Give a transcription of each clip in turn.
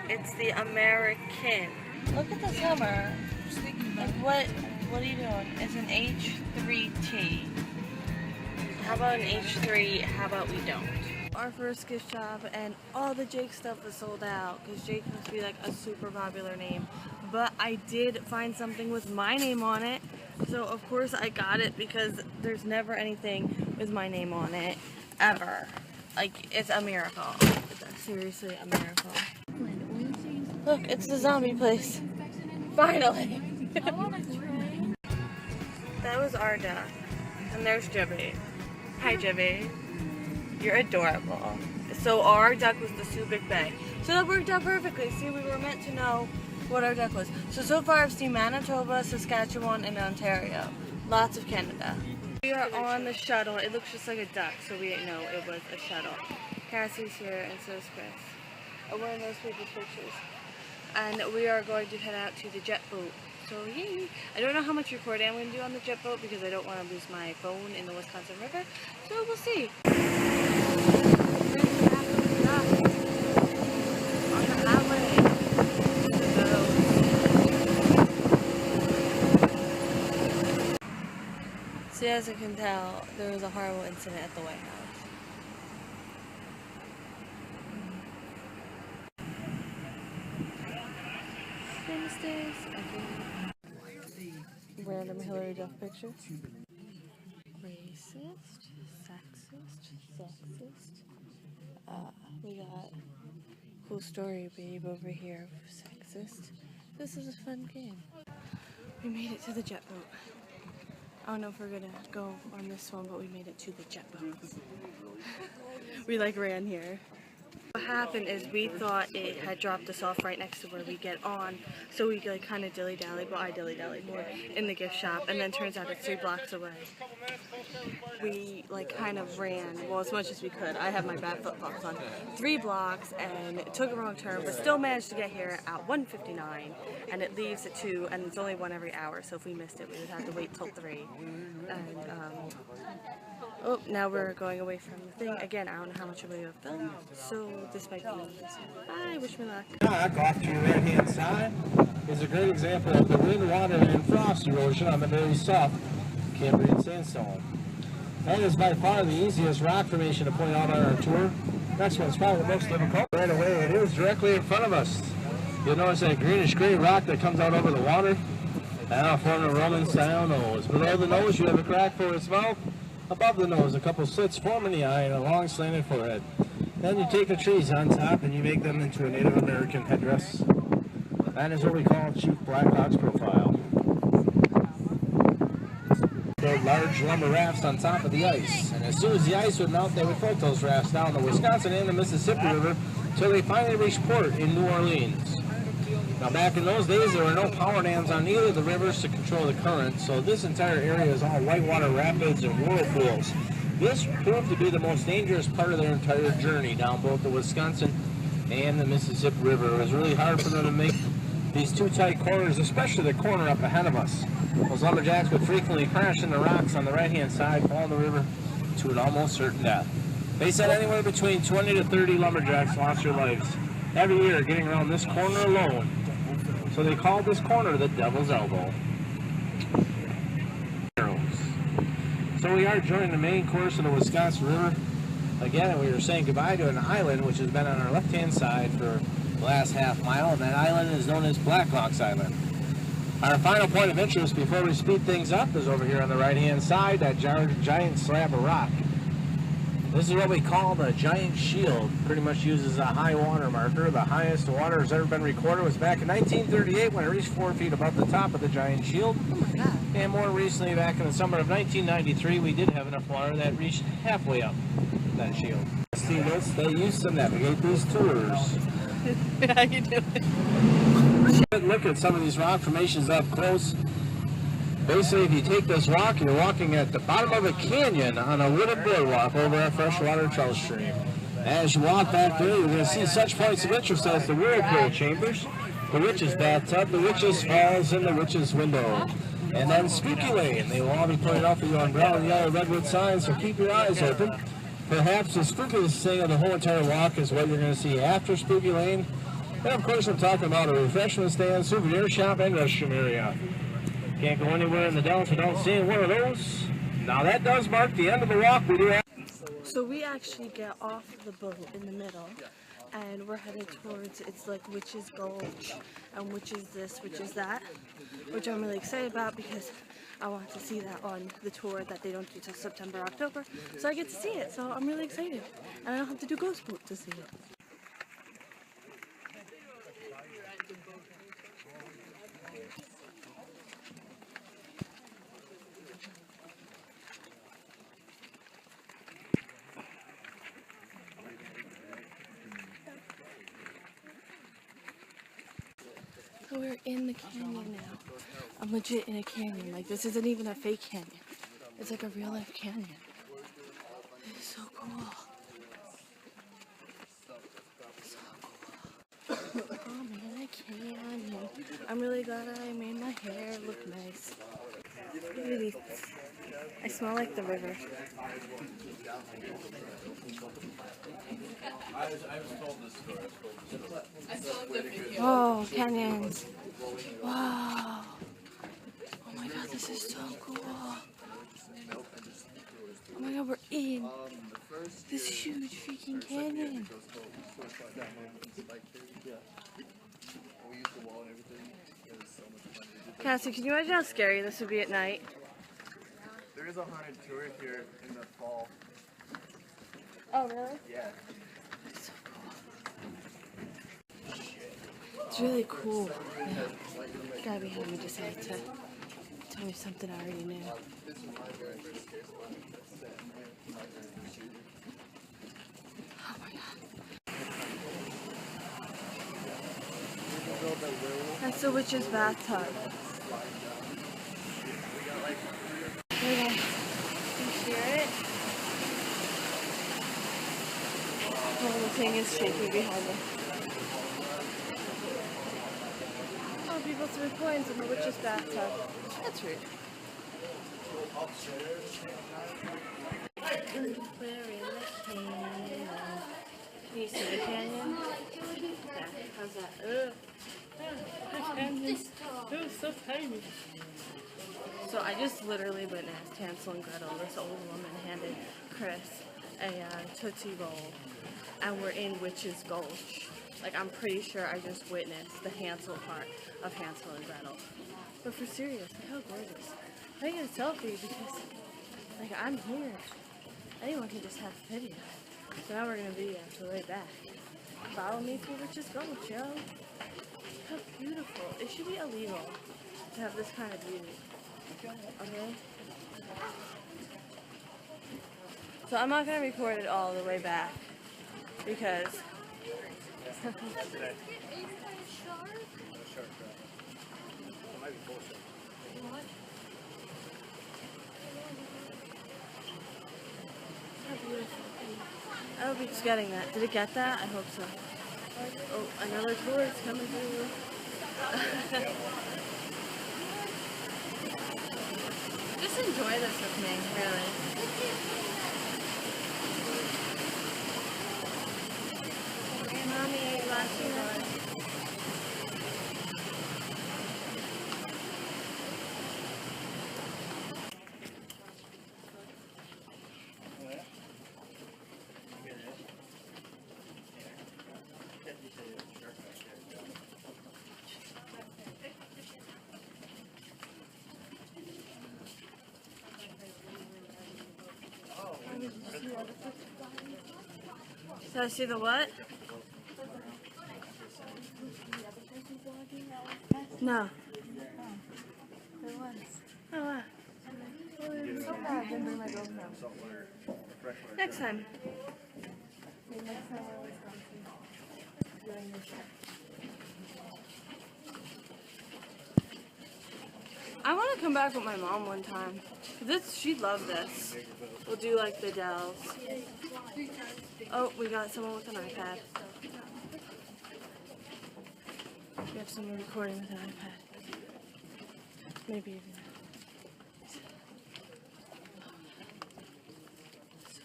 It's the American. Look at the summer. Like what are you doing? It's an H3T. How about an H3? How about we don't? Our first gift shop, and all the Jake stuff was sold out because Jake must be like a super popular name. But I did find something with my name on it, so of course I got it because there's never anything with my name on it ever. Like, it's a miracle. It's seriously a miracle. Look, it's the zombie place. Finally. That was our duck, and there's Jibby. Hi, Jibby. You're adorable. So our duck was the Subic Bay. So that worked out perfectly. See, we were meant to know what our duck was. So far I've seen Manitoba, Saskatchewan, and Ontario. Lots of Canada. We are on the shuttle. It looks just like a duck, so we didn't know it was a shuttle. Cassie's here, and so is Chris. Oh, one of those people's pictures. And we are going to head out to the jet boat. So yay! I don't know how much recording I'm going to do on the jet boat because I don't want to lose my phone in the Wisconsin River. So we'll see. See, as you can tell, there was a horrible incident at the White House. Random Hillary Duff picture. Racist, sexist. We got cool story babe over here. Sexist. This is a fun game. We made it to the jet boat. I don't know if we're gonna go on this one, but we made it to the jet boat. We like ran here. What happened is we thought it had dropped us off right next to where we get on, so we like kind of dilly-dallied, well I dilly-dallied more in the gift shop, and then turns out it's 3 blocks away. We like kind of ran, well as much as we could. I have my bad flip-flops on. 3 blocks, and it took a wrong turn, but still managed to get here at 1:59, and it leaves at 2, and it's only 1 every hour, so if we missed it we would have to wait till 3. And oh, now we're going away from the thing. Again, I don't know how much of a film, so this might be this. Bye, wish me luck. Off to your right-hand side is a great example of the wind, water, and frost erosion on the very soft Cambrian sandstone. That is by far the easiest rock formation to point out on our tour. Next one's probably the most difficult. Right away, it is directly in front of us. You'll notice that greenish-gray rock that comes out over the water. Now forming a Roman-style nose. Below the nose, you have a crack for its mouth. Above the nose, a couple slits forming the eye and a long slanted forehead. Then you take the trees on top and you make them into a Native American headdress. That is what we call Chief Blackhawk's profile. Build large lumber rafts on top of the ice, and as soon as the ice would melt, they would float those rafts down the Wisconsin and the Mississippi River until they finally reached port in New Orleans. Now back in those days, there were no power dams on either of the rivers to control the current, so this entire area is all whitewater rapids and whirlpools. This proved to be the most dangerous part of their entire journey down both the Wisconsin and the Mississippi River. It was really hard for them to make these 2 tight corners, especially the corner up ahead of us. Those lumberjacks would frequently crash into rocks on the right-hand side, fall in the river to an almost certain death. They said anywhere between 20 to 30 lumberjacks lost their lives every year getting around this corner alone. So they called this corner the Devil's Elbow. So we are joining the main course of the Wisconsin River. Again, we are saying goodbye to an island which has been on our left-hand side for the last half mile, and that island is known as Blackhawk's Island. Our final point of interest before we speed things up is over here on the right-hand side, that giant slab of rock. This is what we call the giant shield. Pretty much uses a high water marker. The highest water has ever been recorded was back in 1938 when it reached 4 feet above the top of the giant shield. Oh my God. And more recently, back in the summer of 1993, we did have enough water that reached halfway up that shield. Steamboats, they used to navigate these tours. How you doing? Look at some of these rock formations up close. Basically, if you take this walk, you're walking at the bottom of a canyon on a wooded boardwalk over a freshwater trout stream. As you walk back there, you're going to see such points of interest as the whirlpool chambers, the witch's bathtub, the witch's falls, and the witch's window. And then Spooky Lane. They will all be pointed out for you on brown and yellow redwood signs, so keep your eyes open. Perhaps the spookiest thing of the whole entire walk is what you're going to see after Spooky Lane. And of course, I'm talking about a refreshment stand, souvenir shop, and restroom area. Can't go anywhere in the Dells without seeing one of those. Now that does mark the end of the walk. We do have. So we actually get off the boat in the middle, and we're headed towards, it's like Witch's Gulch, and which is this, which is that, which I'm really excited about because I want to see that on the tour that they don't do till September, October, so I get to see it, so I'm really excited, and I don't have to do Ghost Boat to see it. So we're in the canyon now. I'm legit in a canyon. Like, this isn't even a fake canyon. It's like a real life canyon. It is so cool. So cool. I'm in a canyon. I'm really glad I made my hair look nice. Really, I smell like the river. Oh, canyons. Wow. Oh my god, this is so cool. Oh my god, we're in this huge freaking canyon. Cassie, can you imagine how scary this would be at night? There is a haunted tour here in the fall. Oh, really? Yeah. That's so cool. It's really cool. Yeah. You gotta be having me decide to tell me something I already knew. Oh my god. That's the witch's bathtub. Okay. You hear it? Oh, the thing is shaking behind me. Oh, people threw coins in the witch's bathtub. That's rude. We're in the canyon. Can you see the canyon? Yeah. How's that? Ugh. The canyon. Oh, so tiny. So I just literally witnessed Hansel and Gretel. This old woman handed Chris a Tootsie Roll, and we're in Witch's Gulch. Like, I'm pretty sure I just witnessed the Hansel part of Hansel and Gretel. But for serious, like, how gorgeous. I get a selfie because, like, I'm here. Anyone can just have a video. So now we're gonna be the way back. Follow me to Witch's Gulch, yo. How beautiful. It should be illegal to have this kind of beauty. Okay? So I'm not going to record it all the way back because I hope it's getting that. Did it get that? I hope so. Oh, another tourist coming through. Just enjoy this with me, really. Hey, Mommy, are you watching this? So I see the what? No. There was. Oh, wow. So bad I didn't bring my GoPro. Next time. Next time we're in Wisconsin. I want to come back with my mom one time. She'd love this. We'll do like the Dells. Oh, we got someone with an iPad. We have someone recording with an iPad. Maybe even. So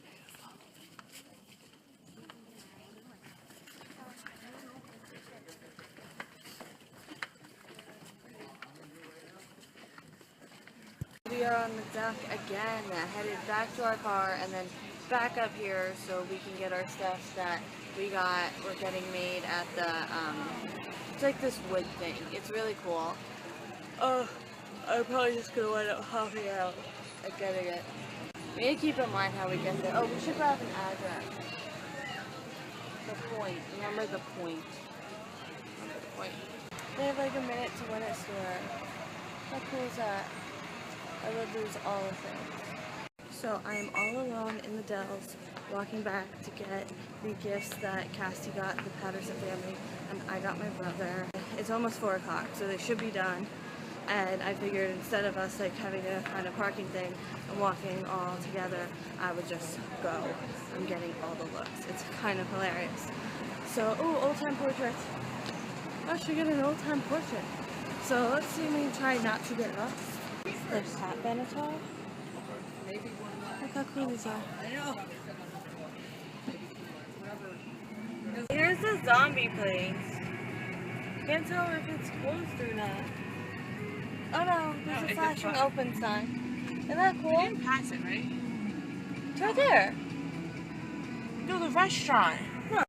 beautiful. we are on the deck again, headed back to our car and then back up here so we can get our stuff that we're getting made at the, it's like this wood thing. It's really cool. Oh, I'm probably just gonna wind up hopping out and getting it. We need to keep in mind how we get there. Oh, we should grab an address. The point. Remember the point. Remember the point. They have like a minute to win it store. How cool is that? I love those all things. So I am all alone in the Dells, walking back to get the gifts that Cassie got, the Patterson family, and I got my brother. It's almost 4 o'clock, so they should be done. And I figured instead of us like having to find a parking thing and walking all together, I would just go. I'm getting all the looks. It's kind of hilarious. So, ooh, old-time portrait. I should get an old-time portrait. So let's see if we can try not to get lost. There's Pat Benatar. Look how cool these are. Here's the zombie place. Can't tell if it's closed or not. Oh no, there's a flashing open sign. Isn't that cool? You didn't pass it, right? It's right there. No, the restaurant.